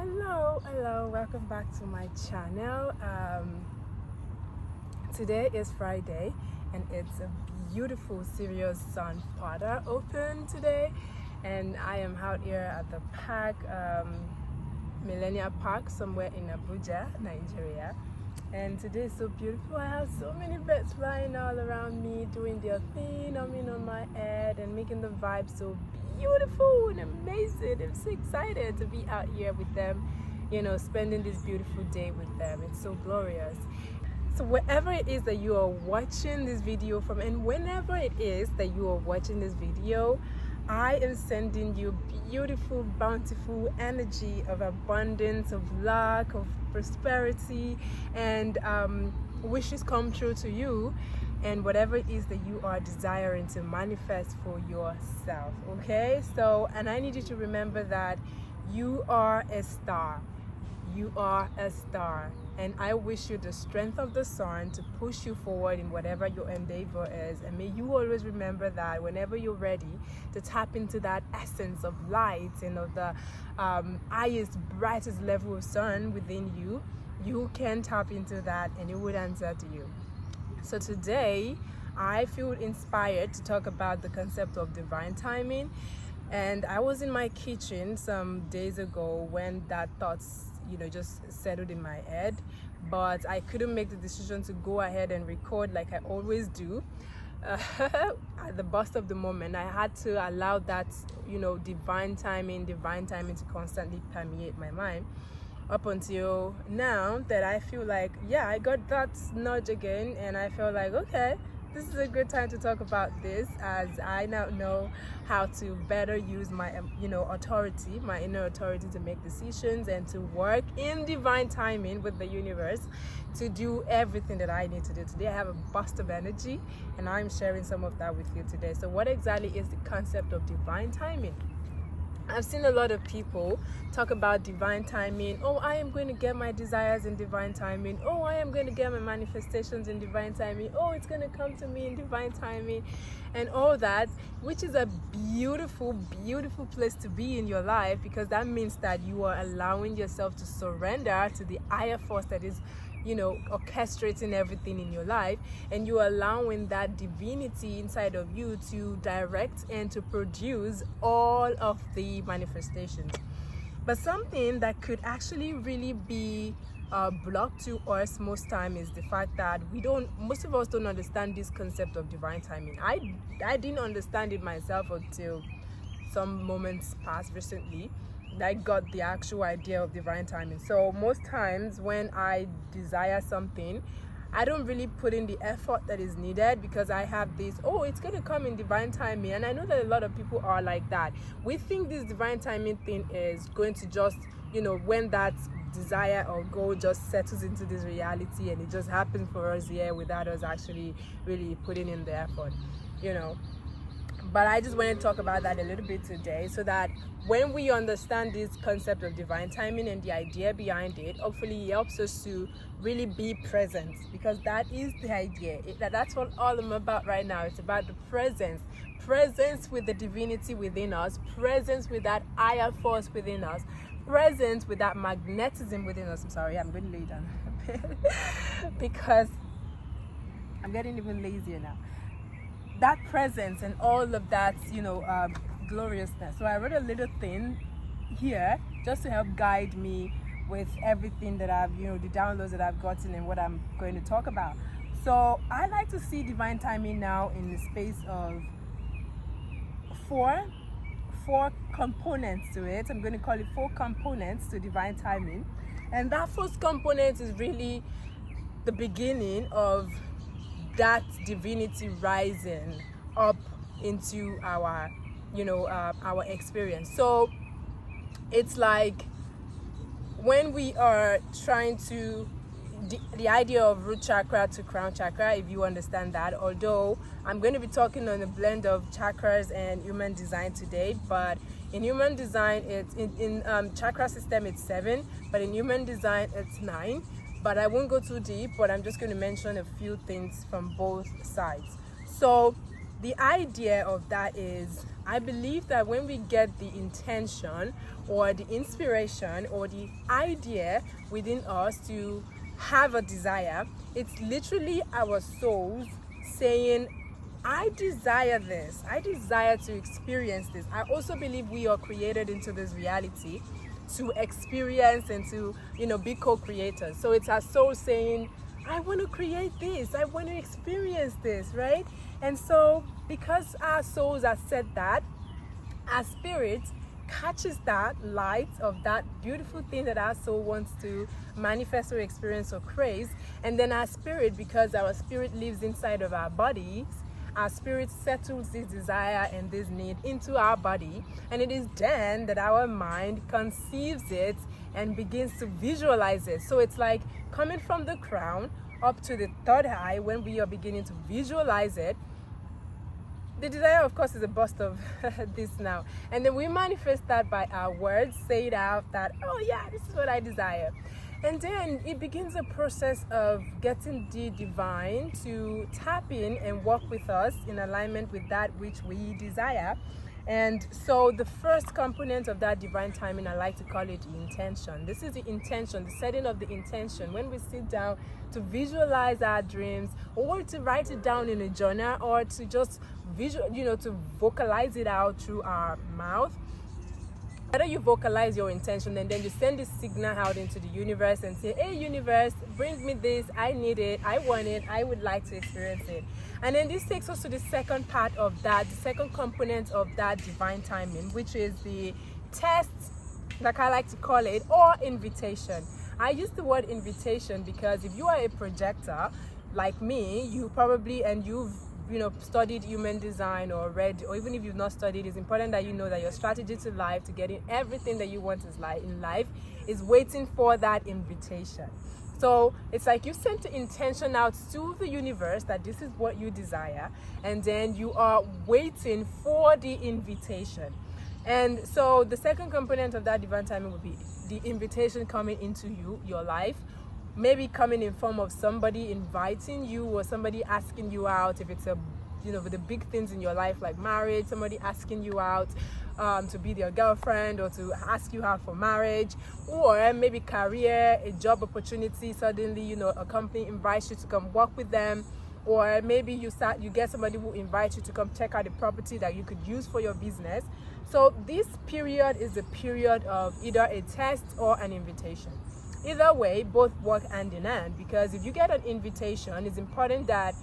Hello, welcome back to my channel. Today is Friday and it's a beautiful serious sun powder open today, and I am out here at the park, Millennia Park, somewhere in Abuja, Nigeria. And today is so beautiful. I have so many birds flying all around me, doing their thing, humming on my head and making the vibe so beautiful and amazing. I'm so excited to be out here with them, spending this beautiful day with them. It's so glorious. So wherever it is that you are watching this video from, and whenever it is that you are watching this video, I am sending you beautiful, bountiful energy of abundance, of luck, of prosperity, and wishes come true to you, and whatever it is that you are desiring to manifest for yourself. Okay, so, and I need you to remember that you are a star. You are a star, and I wish you the strength of the sun to push you forward in whatever your endeavor is. And may you always remember that whenever you're ready to tap into that essence of light and of the highest, brightest level of sun within you, you can tap into that and it would answer to you. So today I feel inspired to talk about the concept of divine timing. And I was in my kitchen some days ago when that thoughts just settled in my head, but I couldn't make the decision to go ahead and record like I always do. At the burst of the moment, I had to allow that divine timing to constantly permeate my mind, up until now that I feel like, yeah, I got that nudge again, and I felt like, okay, this is a good time to talk about this, as I now know how to better use my authority, my inner authority, to make decisions and to work in divine timing with the universe to do everything that I need to do. Today I have a burst of energy and I'm sharing some of that with you today. So what exactly is the concept of divine timing? I've seen a lot of people talk about divine timing. Oh, I am going to get my desires in divine timing. Oh, I am going to get my manifestations in divine timing. Oh, it's going to come to me in divine timing, and all that, which is a beautiful, beautiful place to be in your life, because that means that you are allowing yourself to surrender to the higher force that is orchestrating everything in your life, and you're allowing that divinity inside of you to direct and to produce all of the manifestations. But something that could actually really be blocked to us most time is the fact that most of us don't understand this concept of divine timing. I didn't understand it myself until some moments past recently. I got the actual idea of divine timing. So most times when I desire something, I don't really put in the effort that is needed, because I have this, oh, it's going to come in divine timing. And I know that a lot of people are like that. We think this divine timing thing is going to just, when that desire or goal just settles into this reality, and it just happens for us here without us actually really putting in the effort, But I just want to talk about that a little bit today, so that when we understand this concept of divine timing and the idea behind it, hopefully it helps us to really be present, because that is the idea. That's what all I'm about right now. It's about the presence with the divinity within us, presence with that higher force within us, presence with that magnetism within us. I'm sorry, I'm going to lay down because I'm getting even lazier now. That presence and all of that, gloriousness. So I wrote a little thing here just to help guide me with everything that I've, the downloads that I've gotten and what I'm going to talk about. So I like to see divine timing now in the space of four components to it. I'm going to call it 4 components to divine timing. And that first component is really the beginning of that divinity rising up into our experience. So it's like when we are trying to the idea of root chakra to crown chakra, if you understand that, although I'm going to be talking on a blend of chakras and human design today. But in human design, it's in chakra system it's 7, but in human design it's 9. But I won't go too deep, but I'm just going to mention a few things from both sides. So the idea of that is I believe that when we get the intention or the inspiration or the idea within us to have a desire, it's literally our souls saying, I desire this. I desire to experience this. I also believe we are created into this reality to experience and to, be co-creators. So it's our soul saying, I want to create this. I want to experience this, right? And so because our souls have said that, our spirit catches that light of that beautiful thing that our soul wants to manifest or experience or crave. And then our spirit, because our spirit lives inside of our bodies, our spirit settles this desire and this need into our body, and it is then that our mind conceives it and begins to visualize it. So it's like coming from the crown up to the third eye. When we are beginning to visualize it, the desire, of course, is a bust of this now, and then we manifest that by our words, say it out that, oh yeah, this is what I desire. And then it begins a process of getting the divine to tap in and work with us in alignment with that which we desire. And so the first component of that divine timing, I like to call it the intention. This is the intention, the setting of the intention. When we sit down to visualize our dreams, or to write it down in a journal, or to just to vocalize it out through our mouth. Whether you vocalize your intention and then you send this signal out into the universe and say, hey universe, bring me this, I need it, I want it, I would like to experience it. And then this takes us to the second part of that, the second component of that divine timing, which is the test, like I like to call it, or invitation. I use the word invitation because if you are a projector like me, you probably, and you've studied human design or read, or even if you've not studied, it's important that you know that your strategy to life, to getting everything that you want in life, is waiting for that invitation. So it's like you sent the intention out to the universe that this is what you desire, and then you are waiting for the invitation. And so the second component of that divine timing would be the invitation coming into your life. Maybe coming in form of somebody inviting you, or somebody asking you out. If it's with the big things in your life like marriage, somebody asking you out to be their girlfriend, or to ask you out for marriage, or maybe career, a job opportunity. Suddenly, a company invites you to come work with them, or maybe you get somebody who invites you to come check out the property that you could use for your business. So this period is a period of either a test or an invitation. Either way, both work hand in hand, because if you get an invitation, it's important that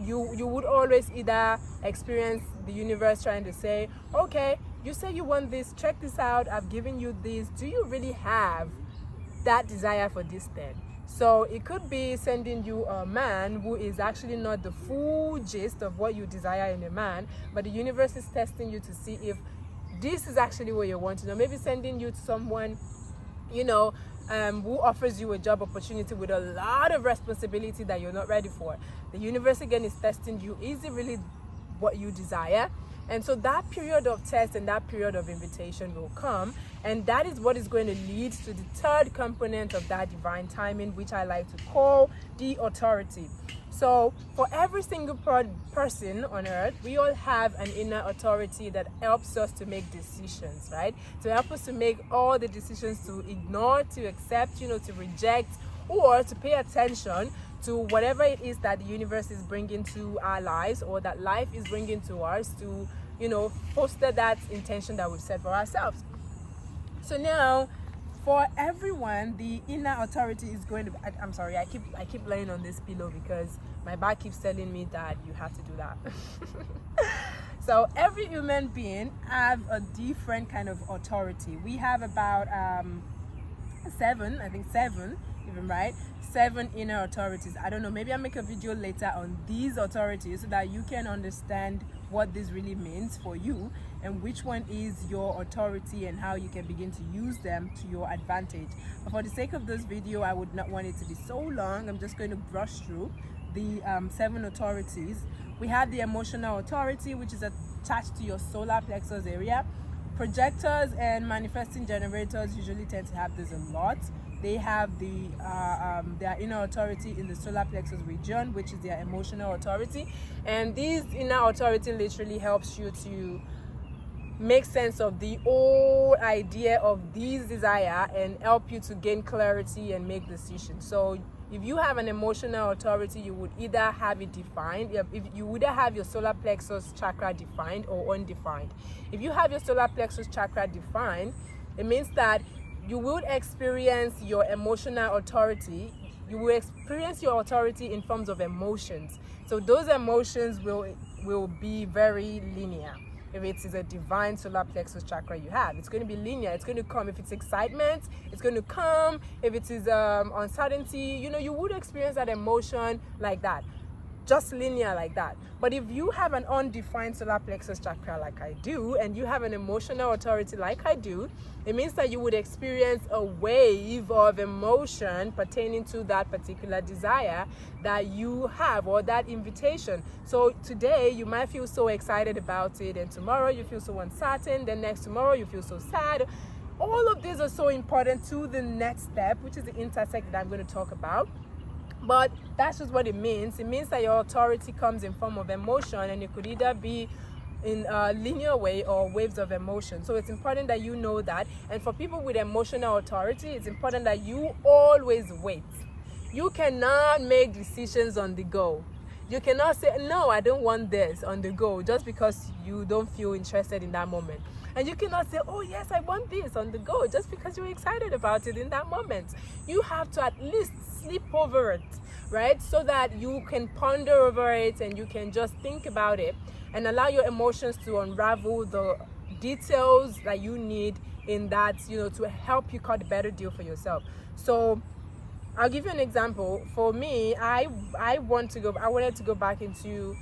you would always either experience the universe trying to say, okay, you say you want this, check this out, I've given you this, do you really have that desire for this thing? So it could be sending you a man who is actually not the full gist of what you desire in a man, but the universe is testing you to see if this is actually what you're wanting. Or maybe sending you to someone who offers you a job opportunity with a lot of responsibility that you're not ready for. The universe again is testing you. Is it really what you desire? And so that period of test and that period of invitation will come, and that is what is going to lead to the third component of that divine timing, which I like to call the authority. So for every single person on earth, we all have an inner authority that helps us to make decisions, right? To help us to make all the decisions, to ignore, to accept, to reject, or to pay attention to whatever it is that the universe is bringing to our lives, or that life is bringing to us, to, foster that intention that we've set for ourselves. So now, for everyone, the inner authority is going to be, I'm sorry, I keep laying on this pillow because my back keeps telling me that you have to do that. So every human being have a different kind of authority. We have about seven, even, right? 7 inner authorities. I don't know, maybe I'll make a video later on these authorities so that you can understand what this really means for you, and which one is your authority and how you can begin to use them to your advantage. But for the sake of this video, I would not want it to be so long. I'm just going to brush through the 7 authorities. We have the emotional authority, which is attached to your solar plexus area. Projectors and manifesting generators usually tend to have this a lot. they have their inner authority in the solar plexus region, which is their emotional authority. And this inner authority literally helps you to make sense of the whole idea of this desire and help you to gain clarity and make decisions. So if you have an emotional authority, you would either have it defined, if you either have your solar plexus chakra defined or undefined. If you have your solar plexus chakra defined, it means that you will experience your emotional authority. You will experience your authority in forms of emotions. So those emotions will be very linear. If it is a divine solar plexus chakra you have, it's going to be linear. It's going to come. If it's excitement, it's going to come. If it is uncertainty, you would experience that emotion like that, just linear like that. But if you have an undefined solar plexus chakra like I do, and you have an emotional authority like I do, it means that you would experience a wave of emotion pertaining to that particular desire that you have, or that invitation. So today you might feel so excited about it, and tomorrow you feel so uncertain, then next tomorrow you feel so sad. All of these are so important to the next step, which is the intersect that I'm going to talk about. But that's just what it means. It means that your authority comes in form of emotion, and it could either be in a linear way or waves of emotion. So it's important that you know that. And for people with emotional authority, it's important that you always wait. You cannot make decisions on the go. You cannot say, no, I don't want this on the go, just because you don't feel interested in that moment. And you cannot say, oh yes, I want this on the go, just because you're excited about it in that moment. You have to at least sleep over it, right? So that you can ponder over it and you can just think about it and allow your emotions to unravel the details that you need in that, to help you cut a better deal for yourself. So I'll give you an example. For me, I wanted to go back into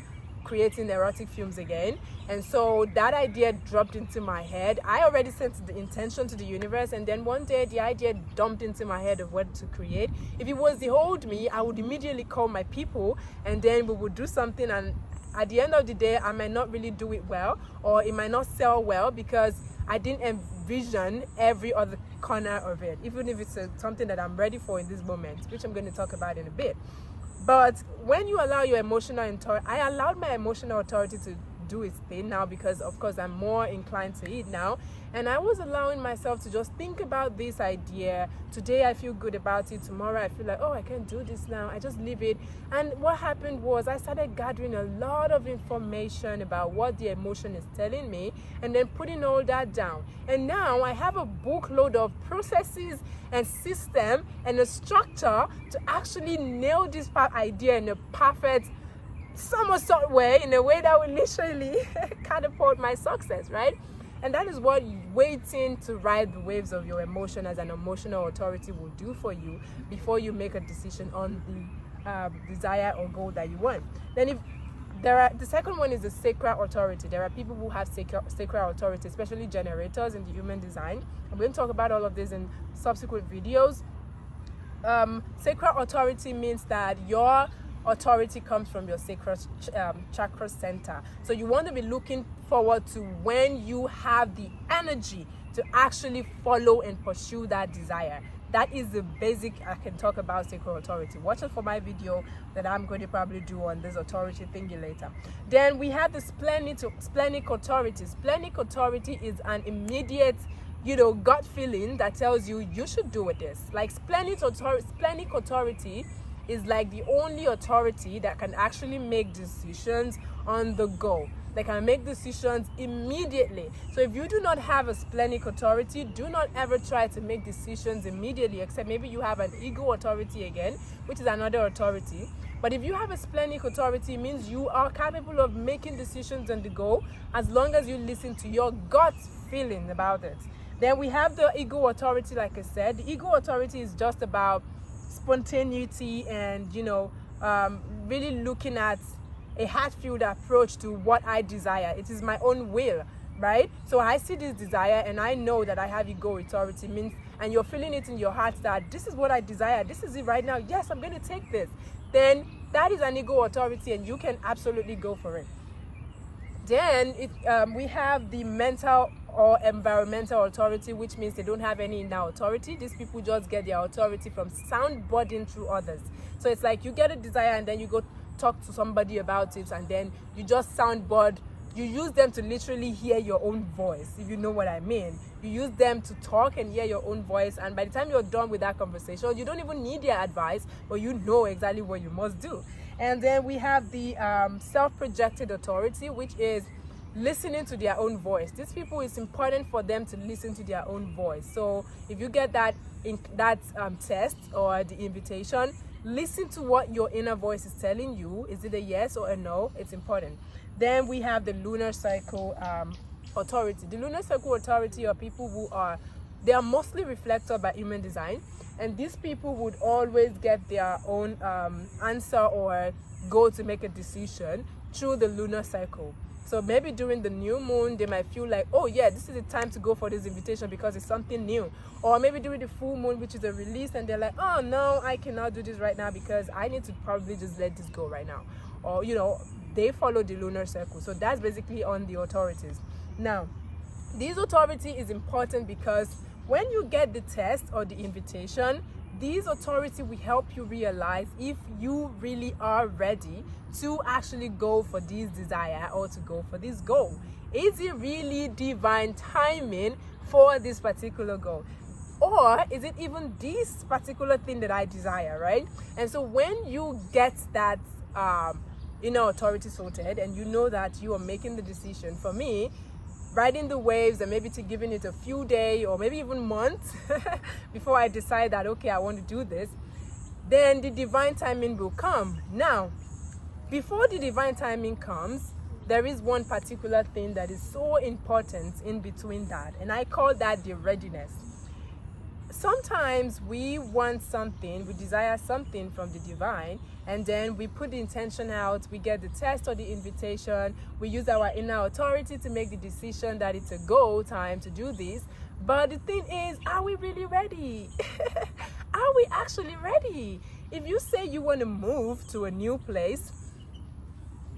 creating erotic films again, and so that idea dropped into my head. I already sent the intention to the universe, and then one day the idea dumped into my head of what to create. If it was the old me, I would immediately call my people, and then we would do something, and at the end of the day I might not really do it well, or it might not sell well, because I didn't envision every other corner of it, even if it's something that I'm ready for in this moment, which I'm going to talk about in a bit. But when you allow your emotional authority, I allowed my emotional authority to do its thing now, because of course I'm more inclined to it now, and I was allowing myself to just think about this idea. Today I feel good about it, tomorrow I feel like, oh, I can't do this now, I just leave it. And what happened was I started gathering a lot of information about what the emotion is telling me, and then putting all that down. And now I have a bookload of processes and system and a structure to actually nail this idea in a perfect somersault way, in a way that will literally catapult my success, right? And that is what waiting to ride the waves of your emotion as an emotional authority will do for you before you make a decision on the desire or goal that you want. Then the second one is the sacral authority. There are people who have sacral authority, especially generators in the human design. I'm going to talk about all of this in subsequent videos. Sacral authority means that your authority comes from your sacral chakra center. So you want to be looking forward to when you have the energy to actually follow and pursue that desire. That is the basic. I can talk about sacral authority. Watch it for my video that I'm going to probably do on this authority thingy later. Then we have the splenic authority. Splenic authority is an immediate gut feeling that tells you should do with this. Like splenic authority is like the only authority that can actually make decisions on the go. They can make decisions immediately. So if you do not have a splenic authority, do not ever try to make decisions immediately, except maybe you have an ego authority again, which is another authority. But if you have a splenic authority, it means you are capable of making decisions on the go, as long as you listen to your gut feeling about it. Then we have the ego authority. Like I said, the ego authority is just about spontaneity and really looking at a heart-filled approach to what I desire. It is my own will, right? So I see this desire and I know that I have ego authority, means, and you're feeling it in your heart that this is what I desire, this is it right now, yes, I'm going to take this. Then that is an ego authority and you can absolutely go for it. Then we have the mental or environmental authority, which means they don't have any inner authority. These people just get their authority from soundboarding through others. So it's like you get a desire and then you go talk to somebody about it, and then you just soundboard. You use them to literally hear your own voice, if you know what I mean. You use them to talk and hear your own voice, and by the time you're done with that conversation, you don't even need their advice, but you know exactly what you must do. And then we have the self-projected authority, which is listening to their own voice. These people, it's important for them to listen to their own voice. So if you get that test or the invitation, listen to what your inner voice is telling you. Is it a yes or a no? It's important. Then we have the lunar cycle authority. The lunar cycle authority are people who they are mostly reflected by human design, and these people would always get their own answer or go to make a decision through the lunar cycle. So maybe during the new moon, they might feel like, oh yeah, this is the time to go for this invitation because it's something new. Or maybe during the full moon, which is a release, and they're like, oh no, I cannot do this right now because I need to probably just let this go right now. Or, they follow the lunar cycle. So that's basically on the authorities. Now, this authority is important because when you get the test or the invitation, these authority will help you realize if you really are ready to actually go for this desire or to go for this goal. Is it really divine timing for this particular goal? Or is it even this particular thing that I desire, right? And so when you get that inner authority sorted and you know that you are making the decision, for me, riding the waves and maybe to giving it a few days or maybe even months before I decide that, okay, I want to do this, then the divine timing will come. Now, before the divine timing comes, there is one particular thing that is so important in between that, and I call that the readiness. Sometimes we want something, we desire something from the divine, and then we put the intention out, we get the test or the invitation, we use our inner authority to make the decision that it's a go time to do this. But the thing is, are we really ready? Are we actually ready? If you say you want to move to a new place,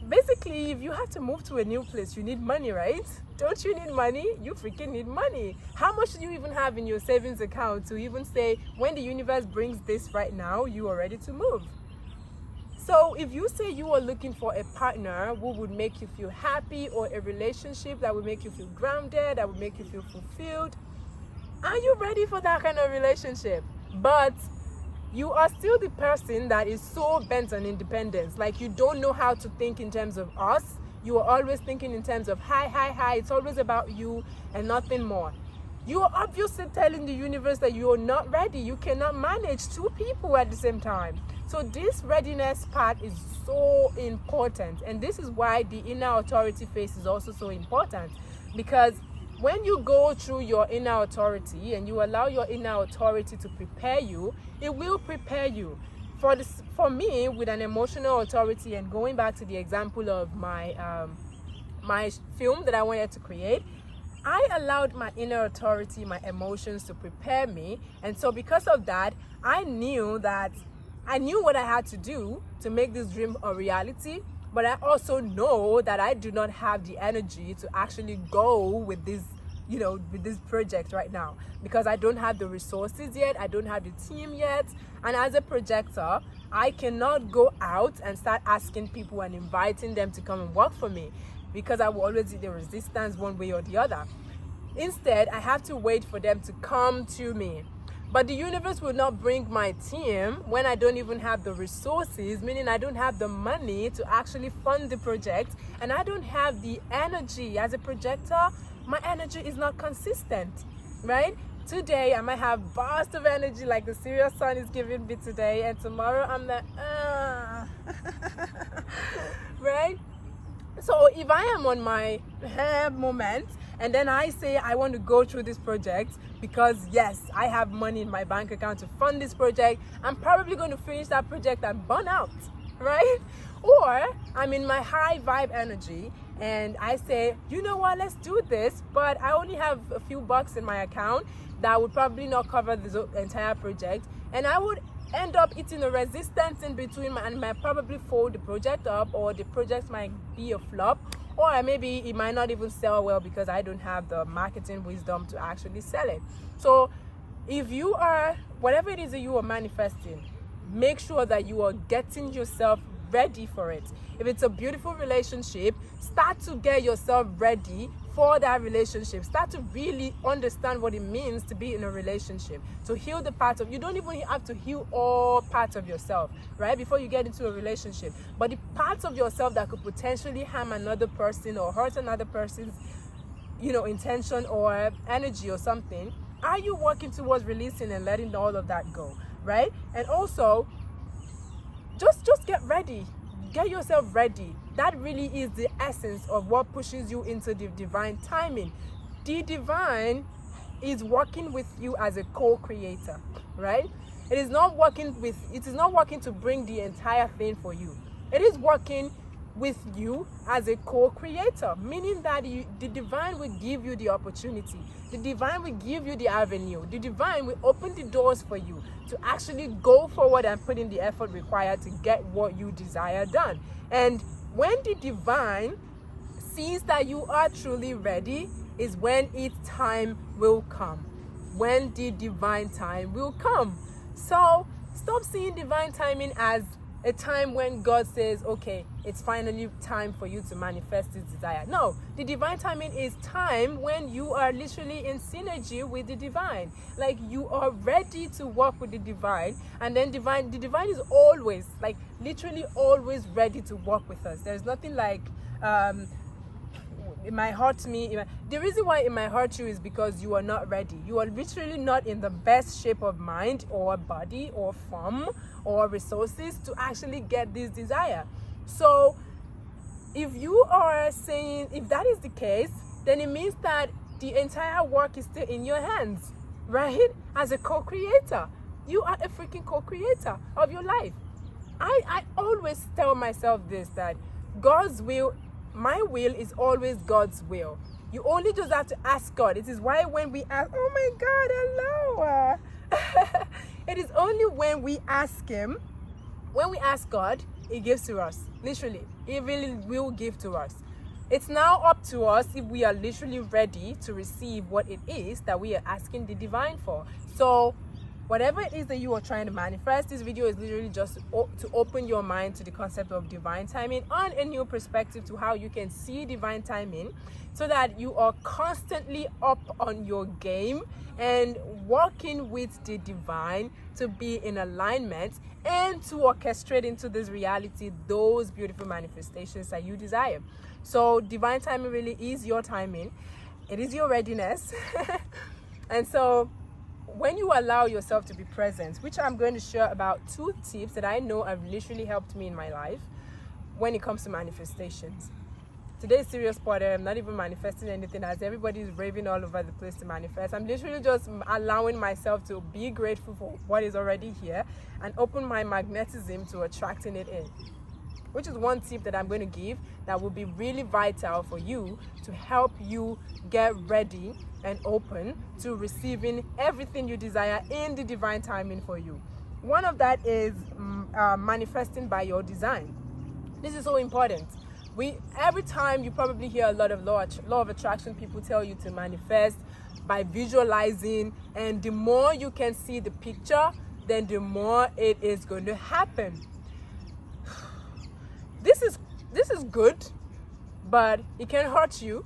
basically, if you have to move to a new place, you need money, right? Don't you need money? You freaking need money. How much do you even have in your savings account to even say, when the universe brings this right now, you are ready to move? So if you say you are looking for a partner who would make you feel happy, or a relationship that would make you feel grounded, that would make you feel fulfilled, are you ready for that kind of relationship? But you are still the person that is so bent on independence. Like, you don't know how to think in terms of us. You are always thinking in terms of hi. It's always about you and nothing more. You are obviously telling the universe that you are not ready. You cannot manage two people at the same time. So this readiness part is so important. And this is why the inner authority phase is also so important. Because when you go through your inner authority and you allow your inner authority to prepare you, it will prepare you. For me, with an emotional authority, and going back to the example of my film that I wanted to create, I allowed my inner authority, my emotions to prepare me. And so because of that, I knew what I had to do to make this dream a reality. But I also know that I do not have the energy to actually go with this, with this project right now, because I don't have the resources yet. I don't have the team yet. And as a projector, I cannot go out and start asking people and inviting them to come and work for me, because I will always see the resistance one way or the other. Instead, I have to wait for them to come to me. But the universe will not bring my team when I don't even have the resources, meaning I don't have the money to actually fund the project, and I don't have the energy. As a projector, my energy is not consistent, right? Today, I might have bursts of energy like the serious sun is giving me today, and tomorrow I'm like, right? So if I am on my moment, and then I say I want to go through this project because yes, I have money in my bank account to fund this project, I'm probably going to finish that project and burn out, right? Or I'm in my high vibe energy and I say, you know what, let's do this, but I only have a few bucks in my account that would probably not cover the entire project, and I would end up eating a resistance in between and might probably fold the project up, or the project might be a flop, or maybe it might not even sell well because I don't have the marketing wisdom to actually sell it. So if you are, whatever it is that you are manifesting, make sure that you are getting yourself ready for it. If it's a beautiful relationship, start to get yourself ready for that relationship. Start to really understand what it means to be in a relationship, to heal the parts of, you don't even have to heal all parts of yourself, right, before you get into a relationship. But the parts of yourself that could potentially harm another person or hurt another person's, intention or energy or something, are you working towards releasing and letting all of that go, right? And also, just get ready. Get yourself ready. That really is the essence of what pushes you into the divine timing. The divine is working with you as a co-creator, right? It is not working to bring the entire thing for you. It is working with you as a co-creator, meaning that the divine will give you the opportunity. The divine will give you the avenue. The divine will open the doors for you to actually go forward and put in the effort required to get what you desire done. And when the divine sees that you are truly ready is when its time will come. When the divine time will come. So stop seeing divine timing as a time when God says, okay, it's finally time for you to manifest this desire. No, the divine timing is time when you are literally in synergy with the divine. Like you are ready to work with the divine, and then the divine is always, like literally always ready to work with us. There's nothing like, it might hurt me. The reason why it might hurt you is because you are not ready. You are literally not in the best shape of mind or body or form or resources to actually get this desire. So if you are saying, if that is the case, then it means that the entire work is still in your hands, right? As a co-creator, you are a freaking co-creator of your life. I always tell myself this, that God's will, my will is always God's will. You only just have to ask God. It is why when we ask, oh my God, hello. It is only when we ask Him, when we ask God, He gives to us. Literally, He really will give to us. It's now up to us if we are literally ready to receive what it is that we are asking the divine for. So whatever it is that you are trying to manifest, this video is literally just to open your mind to the concept of divine timing on a new perspective to how you can see divine timing, so that you are constantly up on your game and working with the divine to be in alignment and to orchestrate into this reality those beautiful manifestations that you desire. So divine timing really is your timing. It is your readiness. And so when you allow yourself to be present, which I'm going to share about 2 tips that I know have literally helped me in my life when it comes to manifestations. Today's serious part, I'm not even manifesting anything as everybody is raving all over the place to manifest. I'm literally just allowing myself to be grateful for what is already here and open my magnetism to attracting it in. Which is one tip that I'm going to give that will be really vital for you to help you get ready and open to receiving everything you desire in the divine timing for you. One of that is manifesting by your design. This is so important. Every time you probably hear a lot of law of attraction, people tell you to manifest by visualizing, and the more you can see the picture, then the more it is going to happen. This is good, but it can hurt you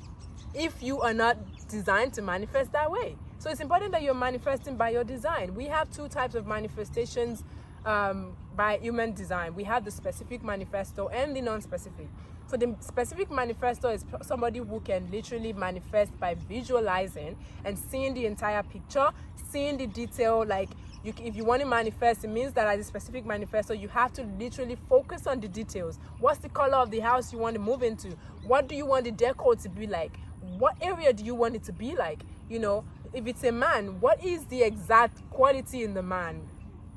if you are not designed to manifest that way. So it's important that you're manifesting by your design. We have 2 types of manifestations by human design. We have the specific manifesto and the non-specific. So the specific manifesto is somebody who can literally manifest by visualizing and seeing the entire picture, seeing the detail. Like if you want to manifest, it means that as a specific manifesto, you have to literally focus on the details. What's the color of the house you want to move into? What do you want the decor to be like? What area do you want it to be like? If it's a man, what is the exact quality in the man?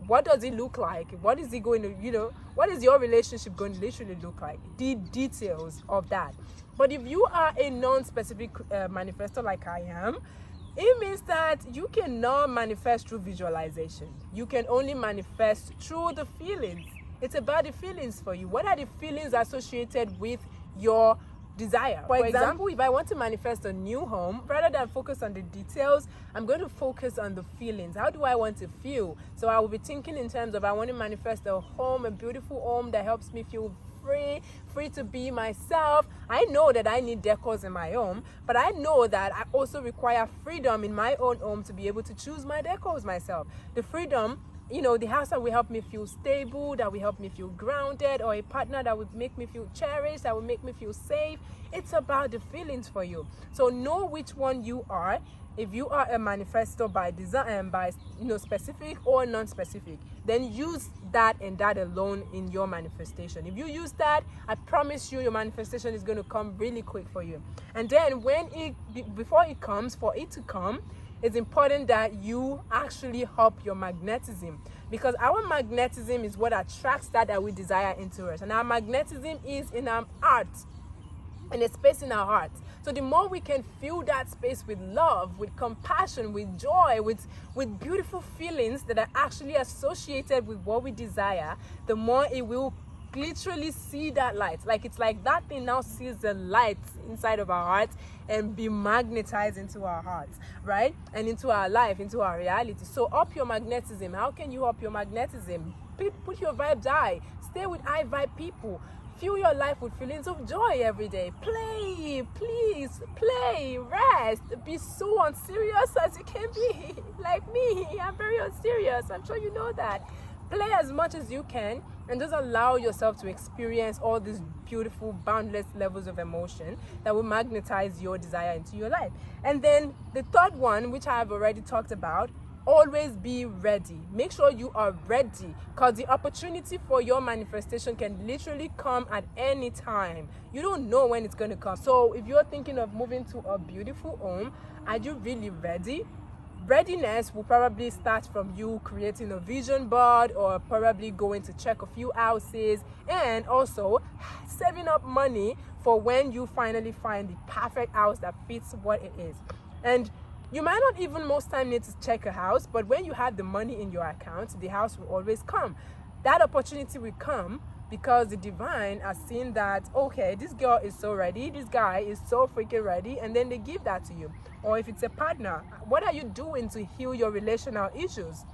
What does it look like? What is he going to, what is your relationship going to literally look like? The details of that. But if you are a non-specific manifestor like I am, it means that you cannot manifest through visualization. You can only manifest through the feelings. It's about the feelings for you. What are the feelings associated with your desire. For example, if I want to manifest a new home, rather than focus on the details, I'm going to focus on the feelings. How do I want to feel? So I will be thinking in terms of, I want to manifest a home, a beautiful home that helps me feel free to be myself. I know that I need decors in my home, but I know that I also require freedom in my own home to be able to choose my decors myself. The freedom, the house that will help me feel stable, that will help me feel grounded, or a partner that would make me feel cherished, that will make me feel safe. It's about the feelings for you. So know which one you are. If you are a manifestor by design, by specific or non-specific, then use that and that alone in your manifestation. If you use that, I promise you, your manifestation is going to come really quick for you. And then before it comes, for it to come, it's important that you actually up your magnetism, because our magnetism is what attracts that we desire into us. And our magnetism is in our heart, and a space in our heart. So the more we can fill that space with love, with compassion, with joy, with beautiful feelings that are actually associated with what we desire, the more it will literally see that light. It's like that thing now sees the light inside of our hearts and be magnetized into our hearts, right? And into our life, into our reality. So up your magnetism. How can you up your magnetism? Put your vibes high. Stay with high vibe people. Fuel your life with feelings of joy every day. Play, please, play, rest. Be so unserious as you can be. Like me, I'm very unserious. I'm sure you know that. Play as much as you can and just allow yourself to experience all these beautiful, boundless levels of emotion that will magnetize your desire into your life. And then the third one, which I have already talked about, always be ready. Make sure you are ready, because the opportunity for your manifestation can literally come at any time. You don't know when it's going to come. So if you're thinking of moving to a beautiful home, are you really ready? Readiness will probably start from you creating a vision board, or probably going to check a few houses, and also saving up money for when you finally find the perfect house that fits what it is. And you might not even most time need to check a house, but when you have the money in your account, the house will always come. That opportunity will come because the divine has seen that, okay, this girl is so ready, this guy is so freaking ready, and then they give that to you. Or if it's a partner, what are you doing to heal your relational issues?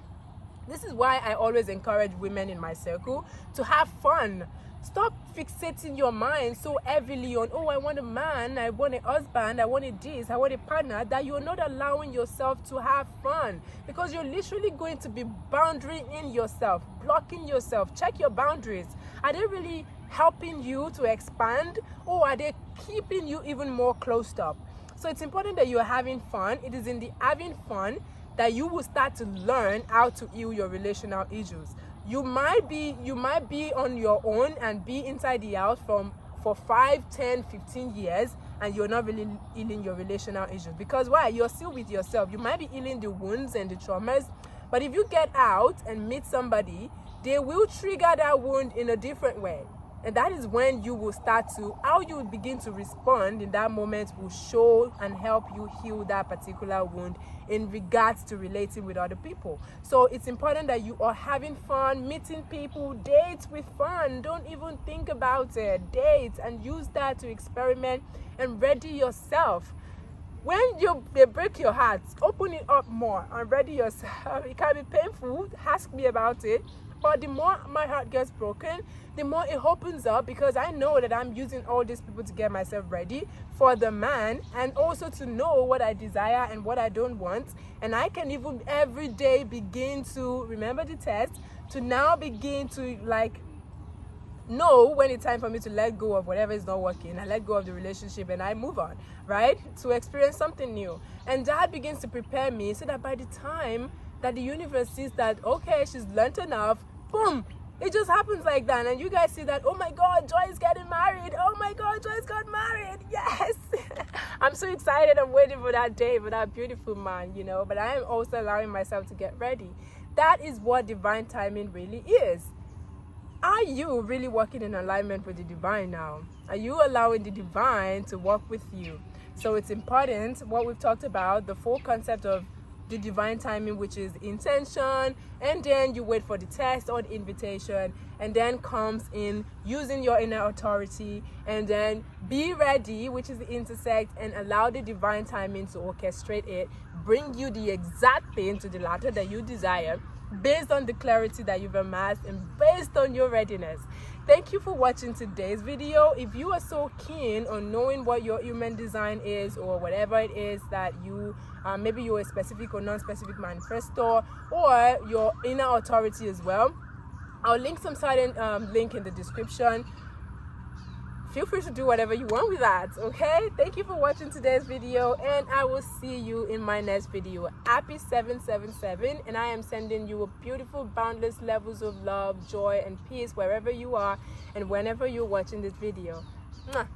This is why I always encourage women in my circle to have fun. Stop fixating your mind so heavily on, oh, I want a man, I want a husband, I want a this, I want a partner, that you're not allowing yourself to have fun, because you're literally going to be boundarying yourself, blocking yourself. Check your boundaries. Are they really helping you to expand, or are they keeping you even more closed up? So it's important that you're having fun. It is in the having fun that you will start to learn how to heal your relational issues. You might be on your own and be inside the house for 5, 10, 15 years, and you're not really healing your relational issues. Because why? You're still with yourself. You might be healing the wounds and the traumas, but if you get out and meet somebody, they will trigger that wound in a different way. And that is when you will start to, how you will begin to respond in that moment will show and help you heal that particular wound in regards to relating with other people. So it's important that you are having fun, meeting people, dates with fun. Don't even think about it. Dates, and use that to experiment and ready yourself. When they break your heart, open it up more and ready yourself. It can be painful. Ask me about it. But the more my heart gets broken, the more it opens up, because I know that I'm using all these people to get myself ready for the man, and also to know what I desire and what I don't want. And I can even every day begin to remember the test, to now begin to know when it's time for me to let go of whatever is not working. I let go of the relationship and I move on, right? To experience something new. And that begins to prepare me so that by the time that the universe sees that, okay, she's learned enough, boom, it just happens like that. And you guys see that, oh my God, Joy is getting married. Oh my God, Joy's got married. Yes. I'm so excited. I'm waiting for that day, for that beautiful man, but I am also allowing myself to get ready. That is what divine timing really is. Are you really working in alignment with the divine now? Are you allowing the divine to work with you? So it's important what we've talked about, the full concept of the divine timing, which is intention, and then you wait for the test or the invitation, and then comes in using your inner authority, and then be ready, which is the intersect, and allow the divine timing to orchestrate it, bring you the exact thing to the latter that you desire, based on the clarity that you've amassed and based on your readiness. Thank you for watching today's video. If you are so keen on knowing what your human design is, or whatever it is that you maybe you're a specific or non-specific manifestor, or your inner authority as well, I'll link some certain link in the description. Feel free to do whatever you want with that, okay? Thank you for watching today's video, and I will see you in my next video. Happy 777, and I am sending you a beautiful, boundless levels of love, joy, and peace wherever you are and whenever you're watching this video. Mwah.